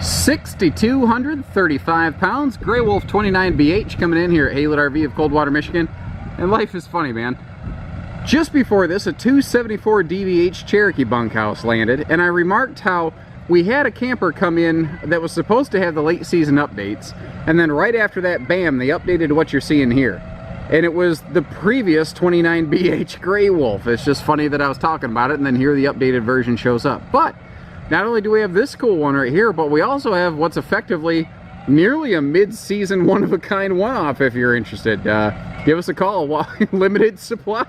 6,235 pounds, Gray Wolf 29BH coming in here at Haylett RV of Coldwater, Michigan. And life is funny, man. Just before this, a 274 DBH Cherokee bunkhouse landed, and I remarked how we had a camper come in that was supposed to have the late season updates, and then right after that, bam, they updated what you're seeing here. And it was the previous 29BH Gray Wolf. It's just funny that I was talking about it, and then here the updated version shows up. But not only do we have this cool one right here, but we also have what's effectively nearly a mid-season one-of-a-kind one-off if you're interested. Give us a call while limited supply.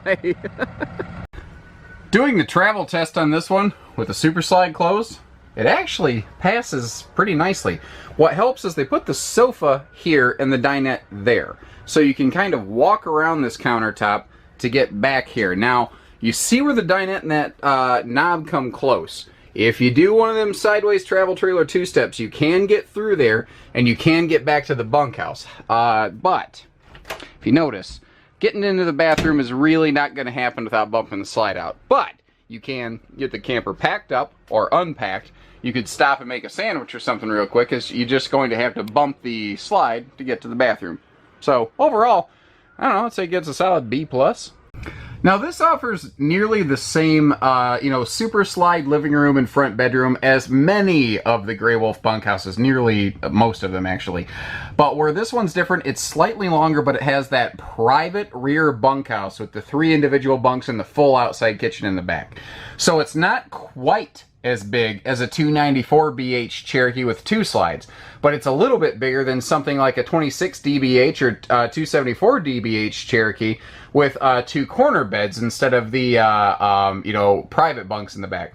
Doing the travel test on this one with the super slide closed, it actually passes pretty nicely. What helps is they put the sofa here and the dinette there. So you can kind of walk around this countertop to get back here. Now, you see where the dinette and that knob come close. If you do one of them sideways travel trailer two-steps, you can get through there and you can get back to the bunkhouse. But if you notice, getting into the bathroom is really not going to happen without bumping the slide out. But you can get the camper packed up or unpacked. You could stop and make a sandwich or something real quick, because you're just going to have to bump the slide to get to the bathroom. So overall, I don't know, I'd say it gets a solid B+. Now this offers nearly the same, super slide living room and front bedroom as many of the Gray Wolf bunkhouses, nearly most of them actually. But where this one's different, it's slightly longer, but it has that private rear bunkhouse with the 3 individual bunks and the full outside kitchen in the back. So it's not quite as big as a 294BH Cherokee with 2 slides, but it's a little bit bigger than something like a 26DBH or 274DBH Cherokee with 2 corner beds instead of the private bunks in the back.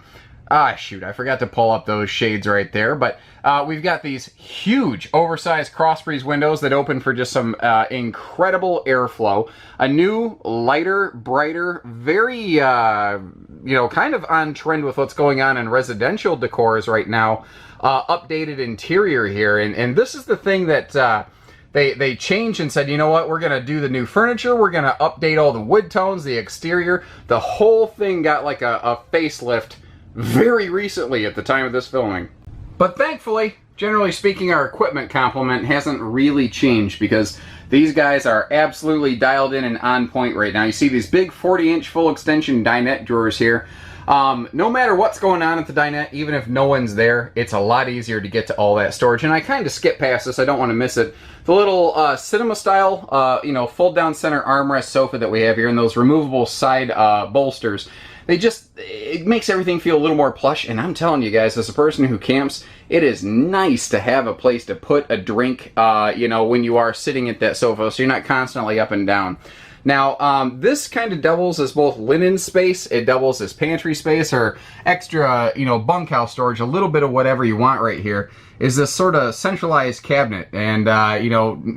Ah, shoot, I forgot to pull up those shades right there, but we've got these huge oversized cross breeze windows that open for just some incredible airflow. A new, lighter, brighter, very, kind of on trend with what's going on in residential decors right now, updated interior here. And this is the thing that they changed and said, you know what, we're going to do the new furniture, we're going to update all the wood tones, the exterior. The whole thing got like a facelift very recently at the time of this filming. But thankfully, generally speaking, our equipment complement hasn't really changed, because these guys are absolutely dialed in and on point right now. You see these big 40-inch full extension dinette drawers here. No matter what's going on at the dinette, even if no one's there, it's a lot easier to get to all that storage. And I kind of skip past this, I don't want to miss it. The little cinema style, fold down center armrest sofa that we have here, and those removable side bolsters. It makes everything feel a little more plush, and I'm telling you guys, as a person who camps, it is nice to have a place to put a drink, when you are sitting at that sofa, so you're not constantly up and down. Now, this kind of doubles as both linen space, it doubles as pantry space, or extra, bunkhouse storage, a little bit of whatever you want right here, is this sort of centralized cabinet. And,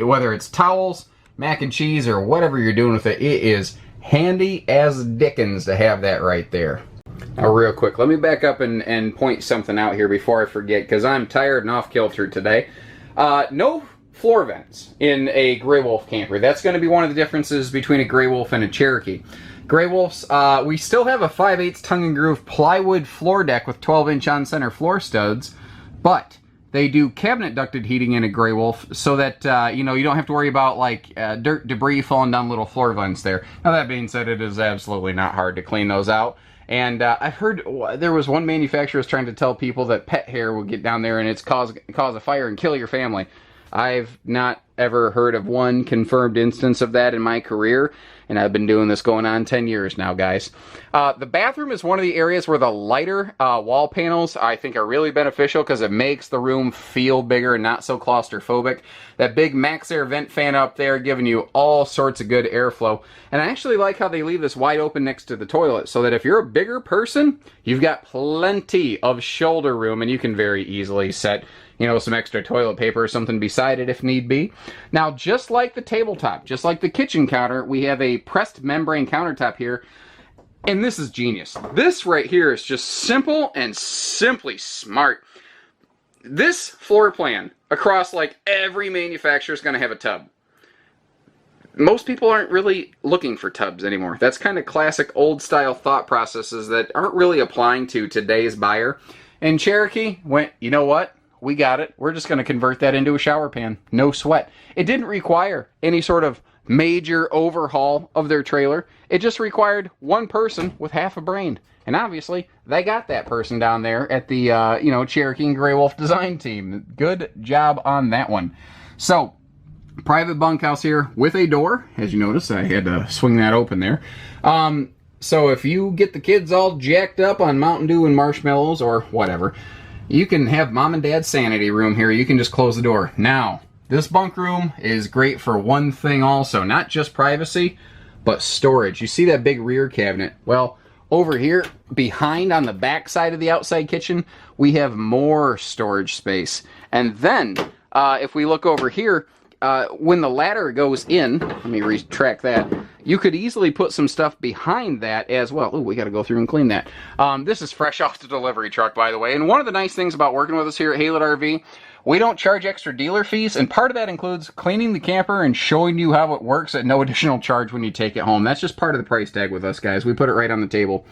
whether it's towels, mac and cheese, or whatever you're doing with it, it is handy as dickens to have that right there. Now real quick, let me back up and point something out here before I forget, because I'm tired and off kilter today. No floor vents in a Gray Wolf camper. That's going to be one of the differences between a Gray Wolf and a Cherokee. Gray Wolves, we still have a 5/8 tongue and groove plywood floor deck with 12-inch on-center floor studs, but they do cabinet ducted heating in a Gray Wolf, so that, you don't have to worry about, like, dirt, debris falling down little floor vents there. Now, that being said, it is absolutely not hard to clean those out. And I've heard there was one manufacturer was trying to tell people that pet hair will get down there and it's cause a fire and kill your family. I've not ever heard of one confirmed instance of that in my career, and I've been doing this going on 10 years now, guys. The bathroom is one of the areas where the lighter wall panels I think are really beneficial, because it makes the room feel bigger and not so claustrophobic. That big Max Air vent fan up there giving you all sorts of good airflow. And I actually like how they leave this wide open next to the toilet, so that if you're a bigger person, you've got plenty of shoulder room, and you can very easily set some extra toilet paper or something beside it if need be. Now, just like the tabletop, just like the kitchen counter, we have a pressed membrane countertop here. And this is genius. This right here is just simple and simply smart. This floor plan across like every manufacturer is going to have a tub. Most people aren't really looking for tubs anymore. That's kind of classic old style thought processes that aren't really applying to today's buyer. And Cherokee went, you know what? we got it. We're just going to convert that into a shower pan. No sweat. It didn't require any sort of major overhaul of their trailer. It just required one person with half a brain. And obviously, they got that person down there at the, Cherokee and Grey Wolf design team. Good job on that one. So, private bunkhouse here with a door. As you notice, I had to swing that open there. So if you get the kids all jacked up on Mountain Dew and marshmallows or whatever, you can have mom and dad's sanity room here. You can just close the door. Now, this bunk room is great for one thing also. Not just privacy, but storage. You see that big rear cabinet? Well, over here, behind on the back side of the outside kitchen, we have more storage space. And then, if we look over here, when the ladder goes in, let me retract that, you could easily put some stuff behind that as well. Ooh, we got to go through and clean that. This is fresh off the delivery truck, by the way. And one of the nice things about working with us here at Haylett RV, we don't charge extra dealer fees, and part of that includes cleaning the camper and showing you how it works at no additional charge when you take it home. That's just part of the price tag with us, guys. We put it right on the table.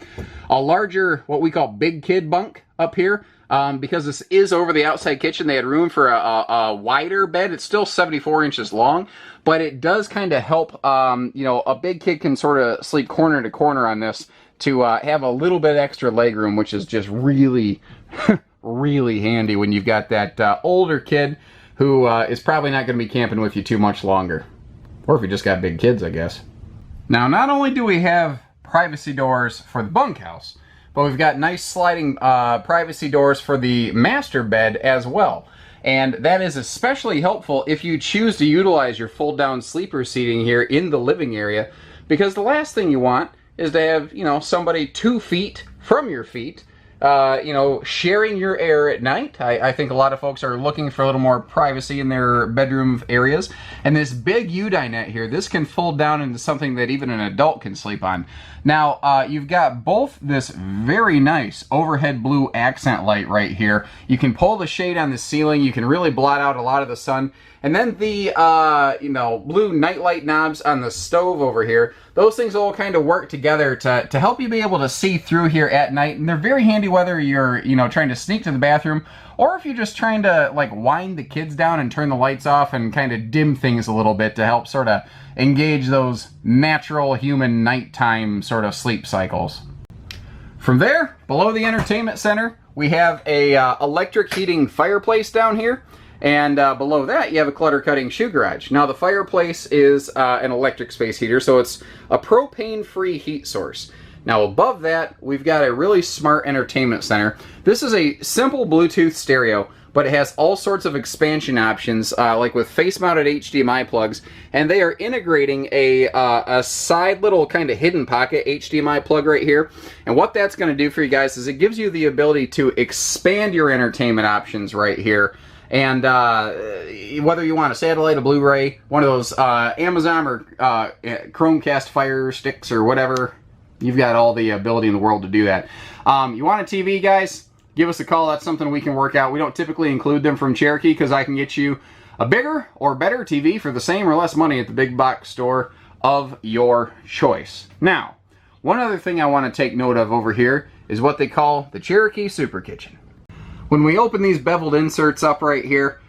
A larger, what we call big kid bunk up here, because this is over the outside kitchen, they had room for a wider bed. It's still 74 inches long, but it does kind of help, a big kid can sort of sleep corner to corner on this to have a little bit extra leg room, which is just really, really handy when you've got that older kid who is probably not going to be camping with you too much longer. Or if you just got big kids, I guess. Now, not only do we have privacy doors for the bunkhouse, but we've got nice sliding privacy doors for the master bed as well. And that is especially helpful if you choose to utilize your fold-down sleeper seating here in the living area, because the last thing you want is to have, somebody 2 feet from your feet, sharing your air at night. I think a lot of folks are looking for a little more privacy in their bedroom areas. And this big U-dinette here, this can fold down into something that even an adult can sleep on. Now, you've got both this very nice overhead blue accent light right here. You can pull the shade on the ceiling. You can really blot out a lot of the sun. And then the, blue nightlight knobs on the stove over here, those things all kind of work together to help you be able to see through here at night. And they're very handy whether you're, trying to sneak to the bathroom, or if you're just trying to, wind the kids down and turn the lights off and kind of dim things a little bit to help sort of engage those natural human nighttime sort of sleep cycles. From there, below the entertainment center, we have a electric heating fireplace down here. And below that, you have a clutter cutting shoe garage. Now, the fireplace is an electric space heater, so it's a propane-free heat source. Now, above that, we've got a really smart entertainment center. This is a simple Bluetooth stereo, but it has all sorts of expansion options, like with face-mounted HDMI plugs, and they are integrating a side little kind of hidden pocket HDMI plug right here. And what that's going to do for you guys is it gives you the ability to expand your entertainment options right here. And whether you want a satellite, a Blu-ray, one of those Amazon or Chromecast Fire Sticks or whatever, you've got all the ability in the world to do that. You want a TV, guys? Give us a call. That's something we can work out. We don't typically include them from Cherokee because I can get you a bigger or better TV for the same or less money at the big box store of your choice. Now, one other thing I want to take note of over here is what they call the Cherokee Super Kitchen. When we open these beveled inserts up right here,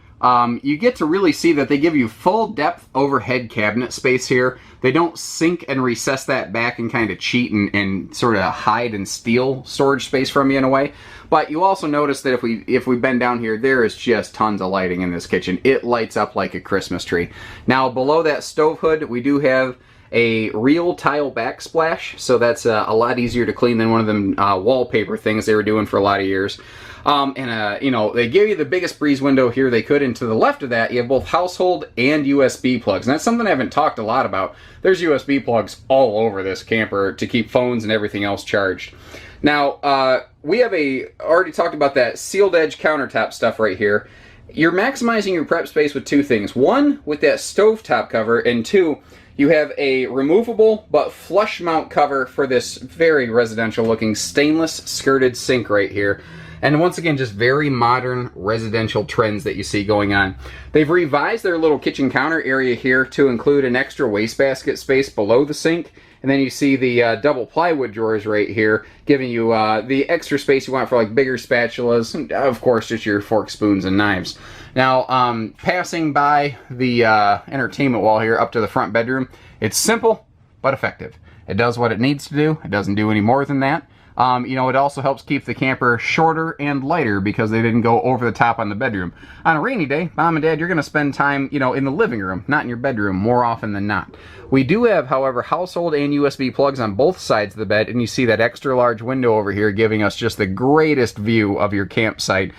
you get to really see that they give you full depth overhead cabinet space here. They don't sink and recess that back and kind of cheat and sort of hide and steal storage space from you in a way. But you also notice that if we bend down here, there is just tons of lighting in this kitchen. It lights up like a Christmas tree. Now, below that stove hood, we do have a real tile backsplash, so that's a lot easier to clean than one of them wallpaper things they were doing for a lot of years. They give you the biggest breeze window here they could, and to the left of that, you have both household and USB plugs. And that's something I haven't talked a lot about. There's USB plugs all over this camper to keep phones and everything else charged. Now, we have already talked about that sealed edge countertop stuff right here. You're maximizing your prep space with two things. One, with that stovetop cover, and two, you have a removable but flush mount cover for this very residential looking stainless skirted sink right here. And once again, just very modern residential trends that you see going on. They've revised their little kitchen counter area here to include an extra wastebasket space below the sink And then you see the double plywood drawers right here, giving you the extra space you want for like bigger spatulas, and of course just your forks, spoons, and knives. Now, passing by the entertainment wall here up to the front bedroom, it's simple but effective. It does what it needs to do. It doesn't do any more than that. You know, it also helps keep the camper shorter and lighter because they didn't go over the top on the bedroom. On a rainy day, Mom and Dad, you're going to spend time, you know, in the living room, not in your bedroom, more often than not. We do have, however, household and USB plugs on both sides of the bed, and you see that extra large window over here giving us just the greatest view of your campsite.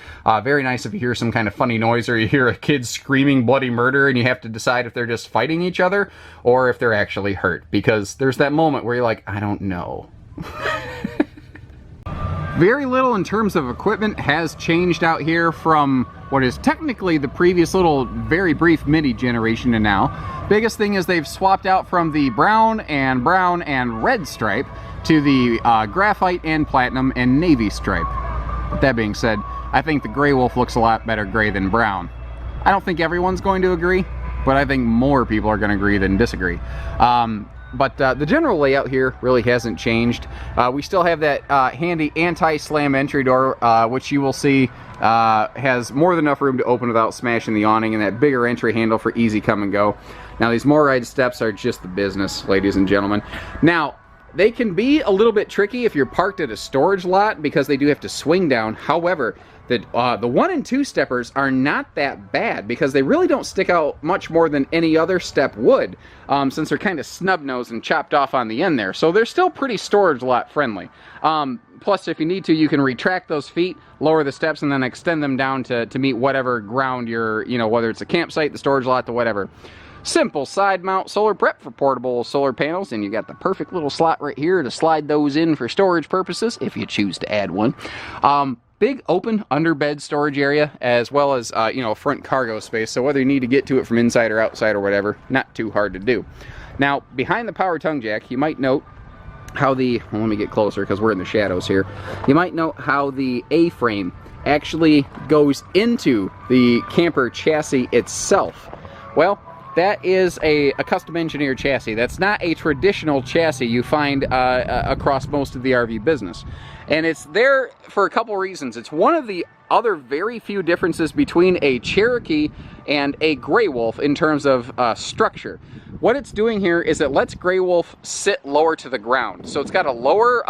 Very nice if you hear some kind of funny noise or you hear a kid screaming bloody murder and you have to decide if they're just fighting each other or if they're actually hurt, because there's that moment where you're like, I don't know. Very little in terms of equipment has changed out here from what is technically the previous little very brief mini generation to now. Biggest thing is they've swapped out from the brown and red stripe to the graphite and platinum and navy stripe. With that being said, I think the Grey Wolf looks a lot better gray than brown. I don't think everyone's going to agree, but I think more people are going to agree than disagree. But the general layout here really hasn't changed. We still have that handy anti-slam entry door, which you will see has more than enough room to open without smashing the awning, and that bigger entry handle for easy come and go. Now, these MORryde steps are just the business, ladies and gentlemen. Now, they can be a little bit tricky if you're parked at a storage lot because they do have to swing down. However, the 1 and 2 steppers are not that bad because they really don't stick out much more than any other step would, since they're kind of snub-nosed and chopped off on the end there. So they're still pretty storage lot friendly. Plus, if you need to, you can retract those feet, lower the steps, and then extend them down to meet whatever ground you're, you know, whether it's a campsite, the storage lot, the whatever. Simple side mount solar prep for portable solar panels, and you got the perfect little slot right here to slide those in for storage purposes if you choose to add one. Big open underbed storage area, as well as you know, front cargo space, so whether you need to get to it from inside or outside or whatever, not too hard to do. Now, behind the power tongue jack, you might note how the, well, let me get closer because we're in the shadows here. You might note how the A-frame actually goes into the camper chassis itself. Well, that is a custom engineered chassis. That's not a traditional chassis you find across most of the RV business. And it's there for a couple reasons. It's one of the other very few differences between a Cherokee and a Grey Wolf in terms of structure. What it's doing here is it lets Grey Wolf sit lower to the ground. So it's got a lower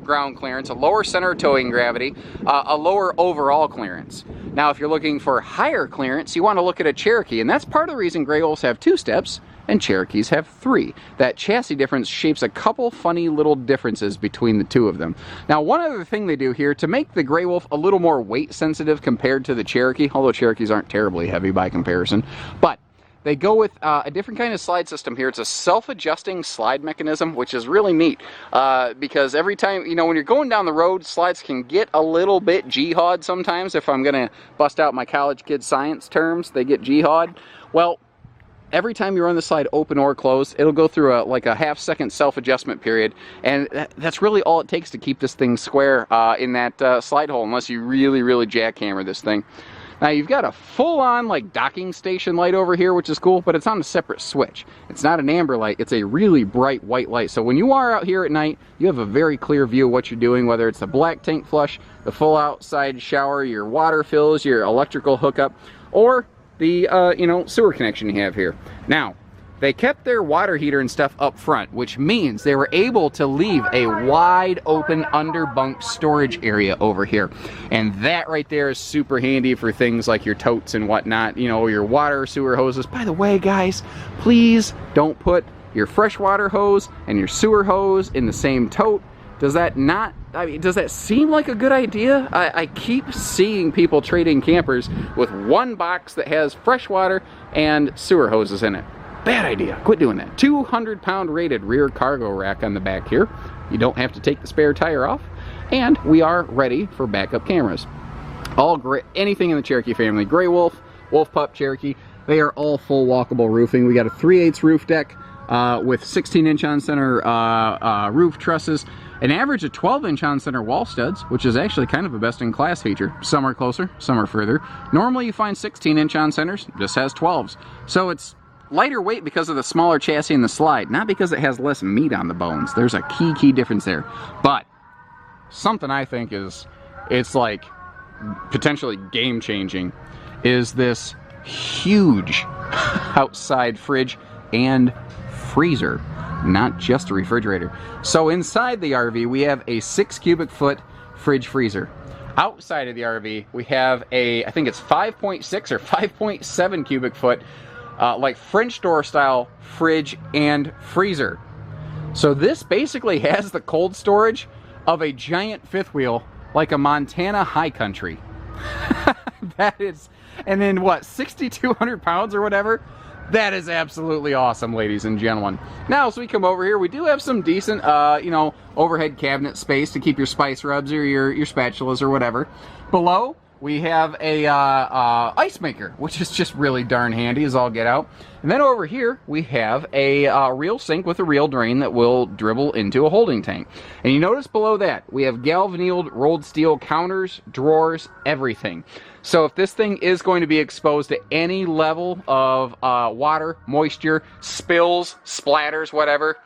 ground clearance, a lower center towing gravity, a lower overall clearance. Now, if you're looking for higher clearance, you want to look at a Cherokee, and that's part of the reason Grey Wolves have 2 steps and Cherokees have 3. That chassis difference shapes a couple funny little differences between the 2 of them. Now, one other thing they do here to make the Grey Wolf a little more weight sensitive compared to the Cherokee, although Cherokees aren't terribly heavy by comparison, but they go with a different kind of slide system here. It's a self-adjusting slide mechanism, which is really neat because every time, you know, when you're going down the road, slides can get a little bit jihad sometimes. If I'm going to bust out my college kid science terms, they get jihad. Well, every time you run the slide open or closed, it'll go through like a half-second self-adjustment period, and that's really all it takes to keep this thing square in that slide hole, unless you really, really jackhammer this thing. Now, you've got a full-on like docking station light over here, which is cool, but it's on a separate switch. It's not an amber light, it's a really bright white light. So when you are out here at night, you have a very clear view of what you're doing, whether it's the black tank flush, the full outside shower, your water fills, your electrical hookup, or the you know, sewer connection you have here. Now, they kept their water heater and stuff up front, which means they were able to leave a wide open under bunk storage area over here. And that right there is super handy for things like your totes and whatnot, you know, your water sewer hoses. By the way, guys, please don't put your freshwater hose and your sewer hose in the same tote. Does that not, I mean, does that seem like a good idea? I keep seeing people trading campers with one box that has freshwater and sewer hoses in it. Bad idea. Quit doing that. 200-pound rated rear cargo rack on the back here. You don't have to take the spare tire off. And we are ready for backup cameras. All great. Anything in the Cherokee family. Grey Wolf, Wolf Pup, Cherokee. They are all full walkable roofing. We got a 3/8 roof deck with 16-inch on-center roof trusses. An average of 12-inch on-center wall studs, which is actually kind of a best-in-class feature. Some are closer, some are further. Normally you find 16-inch on-centers, this has 12s. So it's lighter weight because of the smaller chassis and the slide, not because it has less meat on the bones. There's a key difference there. But something I think it's like potentially game-changing is this huge outside fridge and freezer, not just a refrigerator. So inside the RV we have a 6 cubic foot fridge freezer. Outside of the RV we have a, I think it's 5.6 or 5.7 cubic foot like French door style fridge and freezer. So this basically has the cold storage of a giant fifth wheel, like a Montana high country. That is, and then what, 6,200 pounds or whatever? That is absolutely awesome, ladies and gentlemen. Now, as we come over here, we do have some decent, you know, overhead cabinet space to keep your spice rubs or your spatulas or whatever. Below, we have a ice maker, which is just really darn handy as all get out. And then over here, we have a real sink with a real drain that will dribble into a holding tank. And you notice below that, we have galvanized rolled steel counters, drawers, everything. So if this thing is going to be exposed to any level of water, moisture, spills, splatters, whatever,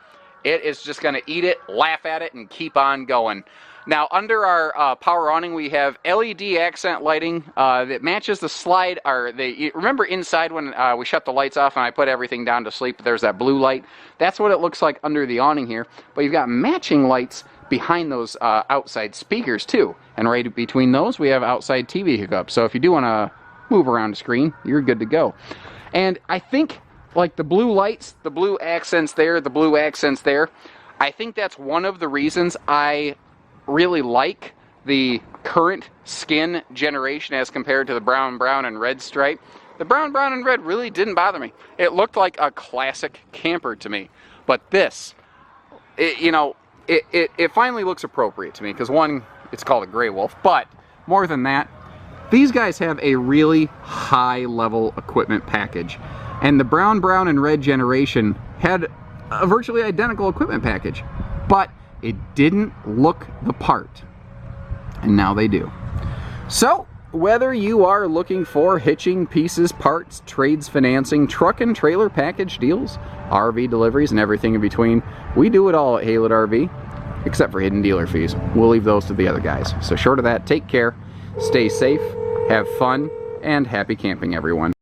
it is just going to eat it, laugh at it, and keep on going. Now, under our power awning, we have LED accent lighting that matches the slide. Remember inside when we shut the lights off and I put everything down to sleep, there's that blue light? That's what it looks like under the awning here. But you've got matching lights behind those outside speakers, too. And right between those, we have outside TV hookup. So if you do want to move around the screen, you're good to go. And I think, like the blue lights, the blue accents there, the blue accents there, I think that's one of the reasons I really like the current skin generation as compared to the brown, and red stripe. The brown, and red really didn't bother me. It looked like a classic camper to me. But this, you know, it finally looks appropriate to me because one, it's called a Grey Wolf, but more than that, these guys have a really high level equipment package. And the brown, and red generation had a virtually identical equipment package, but it didn't look the part, and now they do. So, whether you are looking for hitching, pieces, parts, trades, financing, truck and trailer package deals, RV deliveries, and everything in between, we do it all at Haylett RV, except for hidden dealer fees. We'll leave those to the other guys. So short of that, take care, stay safe, have fun, and happy camping, everyone.